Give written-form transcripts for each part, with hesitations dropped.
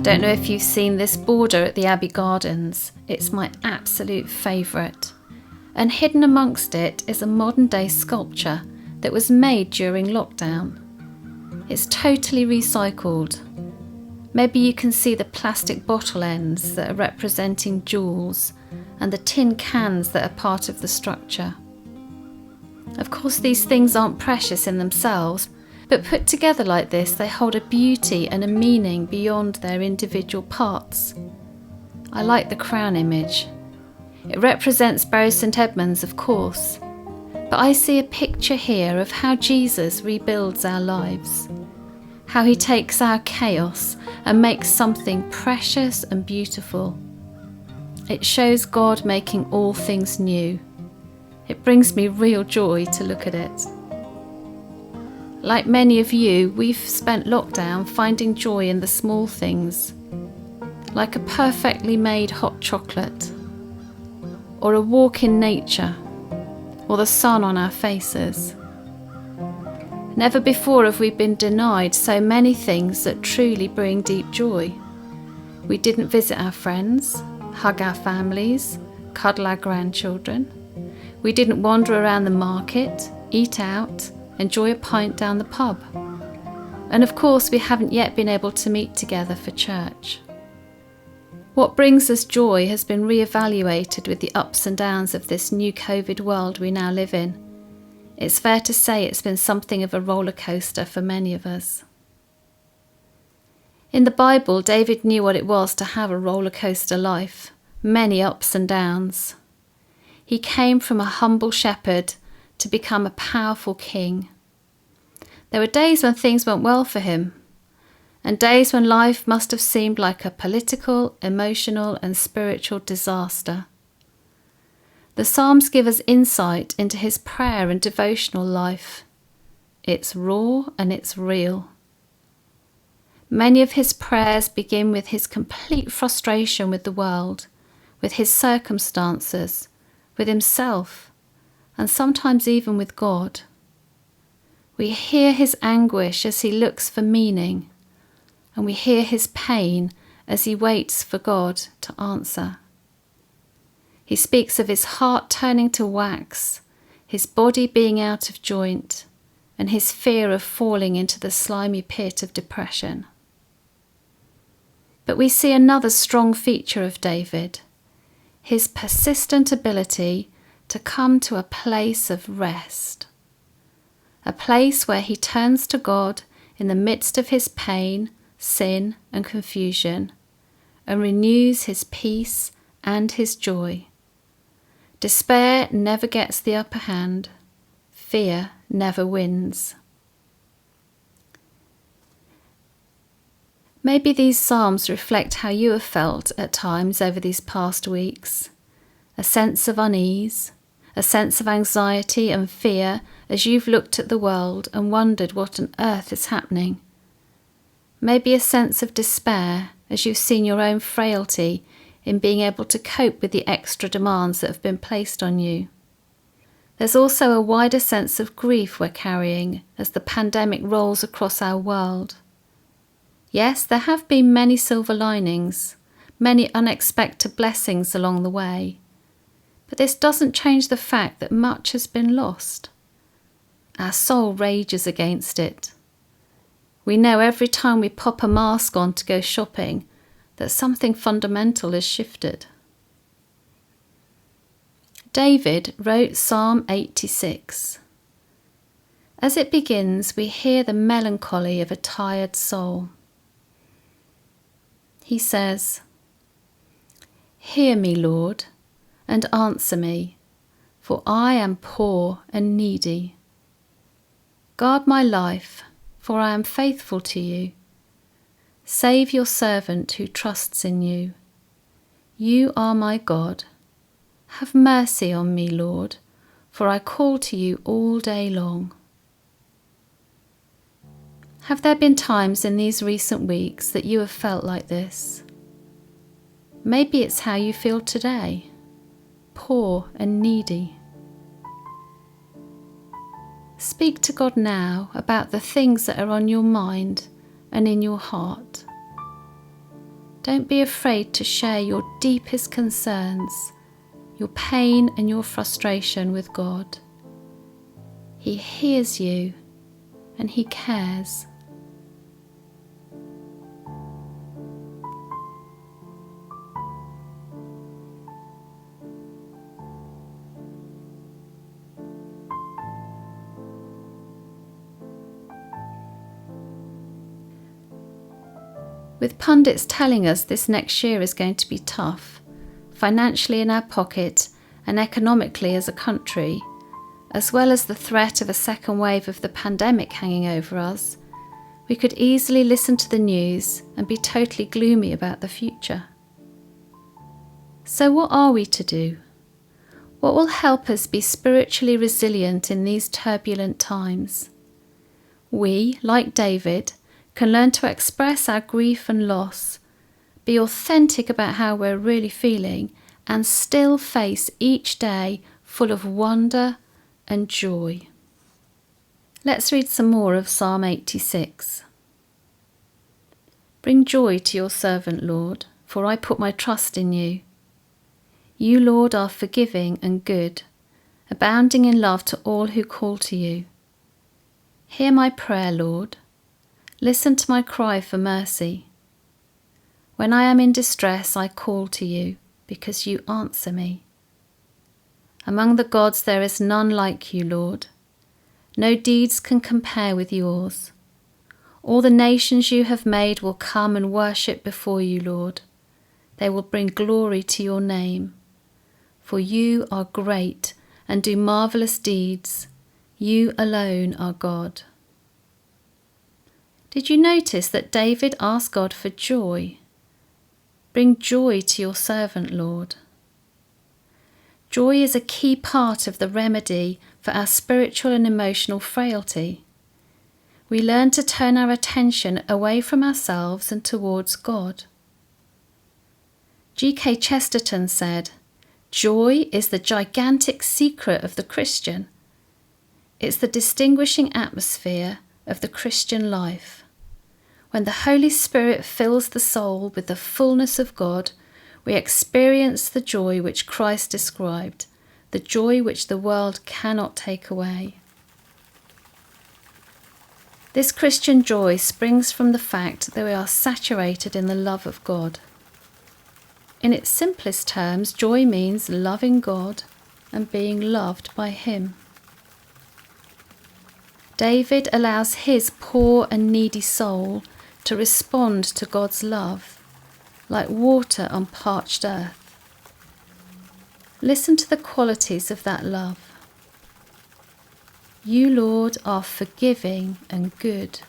I don't know if you've seen this border at the Abbey Gardens. It's my absolute favourite. And hidden amongst it is a modern day sculpture that was made during lockdown. It's totally recycled. Maybe you can see the plastic bottle ends that are representing jewels and the tin cans that are part of the structure. Of course, these things aren't precious in themselves, but put together like this, they hold a beauty and a meaning beyond their individual parts. I like the crown image. It represents Bury St Edmunds, of course, but I see a picture here of how Jesus rebuilds our lives, how he takes our chaos and makes something precious and beautiful. It shows God making all things new. It brings me real joy to look at it. Like many of you, we've spent lockdown finding joy in the small things, like a perfectly made hot chocolate, or a walk in nature, or the sun on our faces. Never before have we been denied so many things that truly bring deep joy. We didn't visit our friends, hug our families, cuddle our grandchildren. We didn't wander around the market, eat out, enjoy a pint down the pub. And of course, we haven't yet been able to meet together for church. What brings us joy has been re-evaluated with the ups and downs of this new COVID world we now live in. It's fair to say it's been something of a roller coaster for many of us. In the Bible, David knew what it was to have a roller coaster life, many ups and downs. He came from a humble shepherd to become a powerful king. There were days when things went well for him, and days when life must have seemed like a political, emotional, and spiritual disaster. The Psalms give us insight into his prayer and devotional life. It's raw and it's real. Many of his prayers begin with his complete frustration with the world, with his circumstances, with himself, and sometimes even with God. We hear his anguish as he looks for meaning, and we hear his pain as he waits for God to answer. He speaks of his heart turning to wax, his body being out of joint, and his fear of falling into the slimy pit of depression. But we see another strong feature of David, his persistent ability to come to a place of rest, a place where he turns to God in the midst of his pain, sin, and confusion, and renews his peace and his joy. Despair never gets the upper hand. Fear never wins. Maybe these psalms reflect how you have felt at times over these past weeks. A sense of unease, a sense of anxiety and fear as you've looked at the world and wondered what on earth is happening. Maybe a sense of despair as you've seen your own frailty in being able to cope with the extra demands that have been placed on you. There's also a wider sense of grief we're carrying as the pandemic rolls across our world. Yes, there have been many silver linings, many unexpected blessings along the way. But this doesn't change the fact that much has been lost. Our soul rages against it. We know every time we pop a mask on to go shopping that something fundamental has shifted. David wrote Psalm 86. As it begins, we hear the melancholy of a tired soul. He says, "Hear me, Lord, and answer me, for I am poor and needy. Guard my life, for I am faithful to you. Save your servant who trusts in you. You are my God. Have mercy on me, Lord, for I call to you all day long." Have there been times in these recent weeks that you have felt like this? Maybe it's how you feel today. Poor and needy. Speak to God now about the things that are on your mind and in your heart. Don't be afraid to share your deepest concerns, your pain and your frustration with God. He hears you and He cares. With pundits telling us this next year is going to be tough, financially in our pocket and economically as a country, as well as the threat of a second wave of the pandemic hanging over us, we could easily listen to the news and be totally gloomy about the future. So what are we to do? What will help us be spiritually resilient in these turbulent times? We, like David, can learn to express our grief and loss, be authentic about how we're really feeling, and still face each day full of wonder and joy. Let's read some more of Psalm 86. Bring joy to your servant, Lord, for I put my trust in you. You, Lord, are forgiving and good, abounding in love to all who call to you. Hear my prayer, Lord. Listen to my cry for mercy. When I am in distress, I call to you, because you answer me. Among the gods there is none like you, Lord. No deeds can compare with yours. All the nations you have made will come and worship before you, Lord. They will bring glory to your name. For you are great and do marvellous deeds. You alone are God. Did you notice that David asked God for joy? Bring joy to your servant, Lord. Joy is a key part of the remedy for our spiritual and emotional frailty. We learn to turn our attention away from ourselves and towards God. G.K. Chesterton said, "Joy is the gigantic secret of the Christian. It's the distinguishing atmosphere of the Christian life. When the Holy Spirit fills the soul with the fullness of God, we experience the joy which Christ described, the joy which the world cannot take away." This Christian joy springs from the fact that we are saturated in the love of God. In its simplest terms, joy means loving God and being loved by Him. David allows his poor and needy soul to respond to God's love, like water on parched earth. Listen to the qualities of that love. You, Lord, are forgiving and good,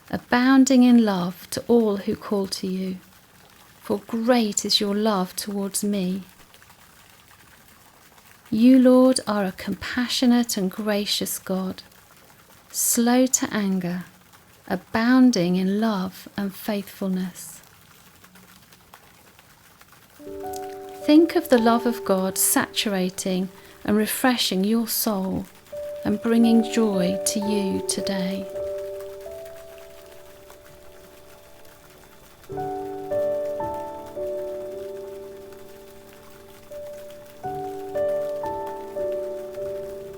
abounding in love to all who call to you, for great is your love towards me. You, Lord, are a compassionate and gracious God, slow to anger, abounding in love and faithfulness. Think of the love of God saturating and refreshing your soul and bringing joy to you today.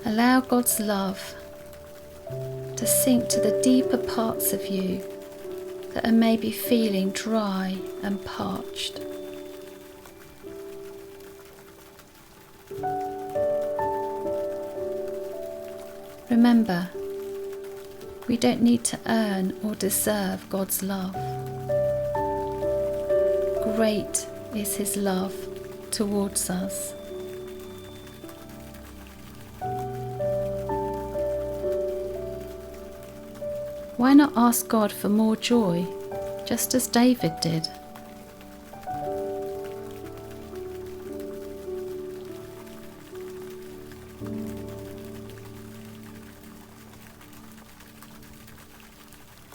Allow God's love to sink to the deeper parts of you that are maybe feeling dry and parched. Remember, we don't need to earn or deserve God's love. Great is His love towards us. Why not ask God for more joy, just as David did?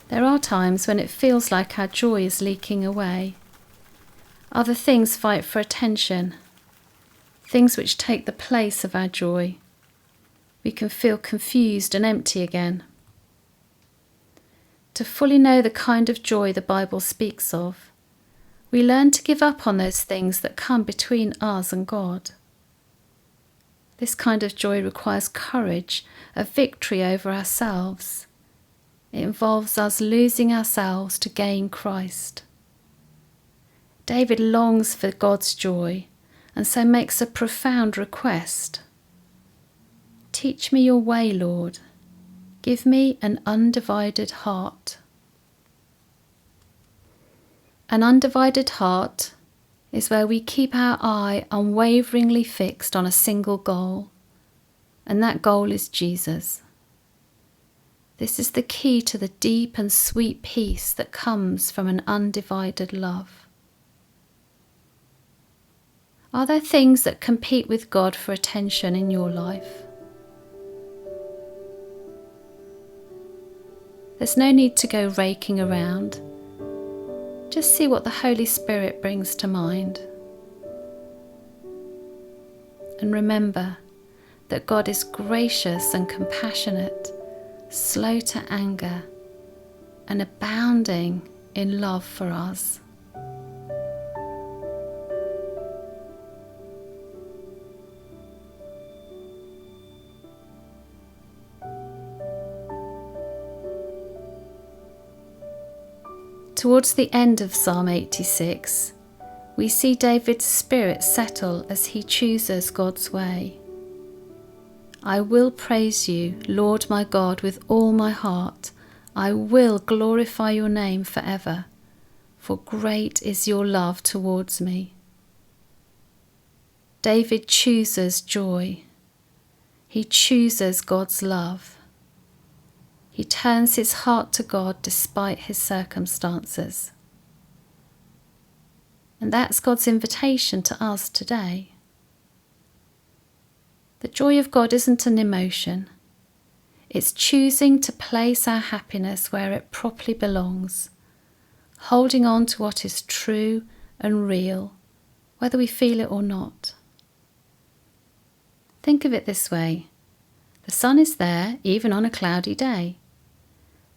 There are times when it feels like our joy is leaking away. Other things fight for attention, things which take the place of our joy. We can feel confused and empty again. To fully know the kind of joy the Bible speaks of, We learn to give up on those things that come between us and God. This kind of joy requires courage, a victory over ourselves. It involves us losing ourselves to gain Christ. David longs for God's joy and so makes a profound request. Teach me your way, Lord. Give me an undivided heart. An undivided heart is where we keep our eye unwaveringly fixed on a single goal, and that goal is Jesus. This is the key to the deep and sweet peace that comes from an undivided love. Are there things that compete with God for attention in your life? There's no need to go raking around. Just see what the Holy Spirit brings to mind. And remember that God is gracious and compassionate, slow to anger, and abounding in love for us. Towards the end of Psalm 86, we see David's spirit settle as he chooses God's way. I will praise you, Lord my God, with all my heart. I will glorify your name forever, for great is your love towards me. David chooses joy. He chooses God's love. He turns his heart to God despite his circumstances. And that's God's invitation to us today. The joy of God isn't an emotion. It's choosing to place our happiness where it properly belongs, holding on to what is true and real, whether we feel it or not. Think of it this way. The sun is there even on a cloudy day.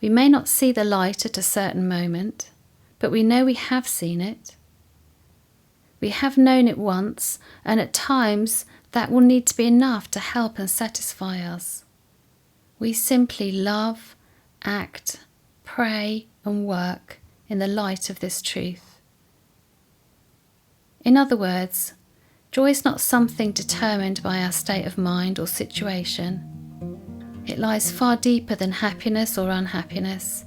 We may not see the light at a certain moment, but we know we have seen it. We have known it once, and at times that will need to be enough to help and satisfy us. We simply love, act, pray, and work in the light of this truth. In other words, joy is not something determined by our state of mind or situation. It lies far deeper than happiness or unhappiness,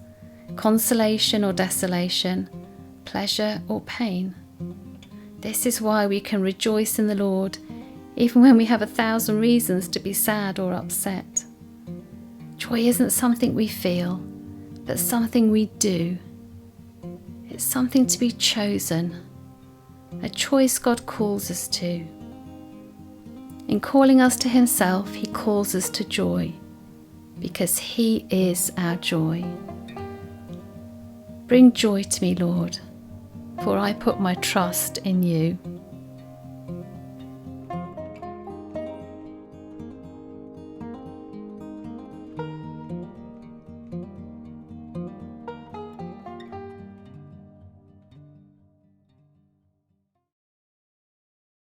consolation or desolation, pleasure or pain. This is why we can rejoice in the Lord, even when we have 1,000 reasons to be sad or upset. Joy isn't something we feel, but something we do. It's something to be chosen, a choice God calls us to. In calling us to himself, he calls us to joy, because he is our joy. Bring joy to me, Lord, for I put my trust in you.